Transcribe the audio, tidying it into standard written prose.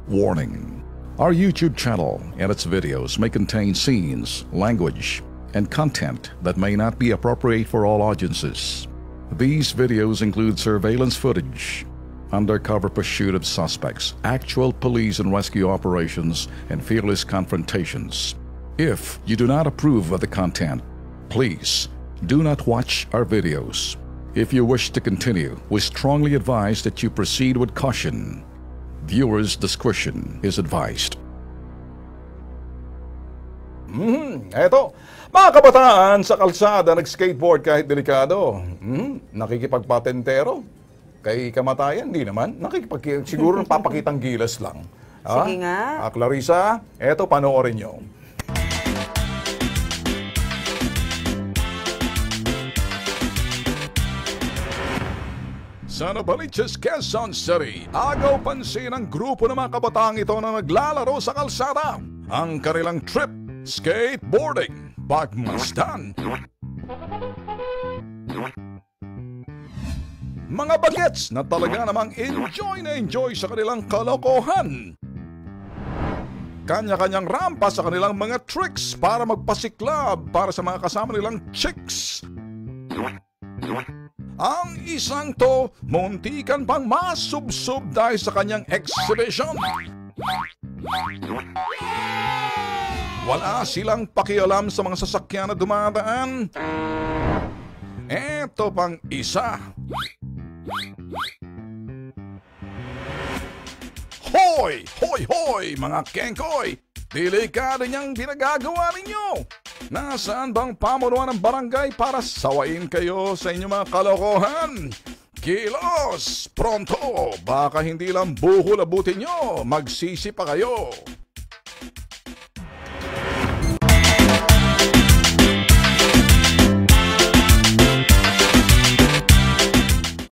Warning: our YouTube channel and its videos may contain scenes, language, and content that may not be appropriate for all audiences. These videos include surveillance footage, undercover pursuit of suspects, actual police and rescue operations, and fearless confrontations. If you do not approve of the content, please do not watch our videos. If you wish to continue, we strongly advise that you proceed with caution. Viewers' discretion is advised. Eto, mga kabataan sa kalsada nag-skateboard kahit delikado. Nakikipagpatentero. Kay kamatayan, di naman. Siguro napapakitang gilas lang. Sige nga. Clarissa, eto, panoorin nyo. Sa Novaliches, Quezon City, agaw pansin ang grupo ng mga kabataang ito na naglalaro sa kalsada. Ang kanilang trip, skateboarding, pagmasdan. Mga bagets na talaga namang enjoy na enjoy sa kanilang kalokohan. Kanya-kanyang rampa sa kanilang mga tricks para magpasiklab para sa mga kasama nilang chicks. Ang isang to, muntikan pang masubsob dahil sa kanyang exhibition. Wala silang pakialam sa mga sasakyan na dumadaan. Eto pang isa. Hoy! Hoy! Hoy! Mga kengkoy! Delikado niyang ginagagawa ninyo! Nasaan bang pamunuan ng barangay para sawain kayo sa inyong mga kalokohan? Kilos! Pronto! Baka hindi lang buhol abutin nyo, magsisi pa kayo!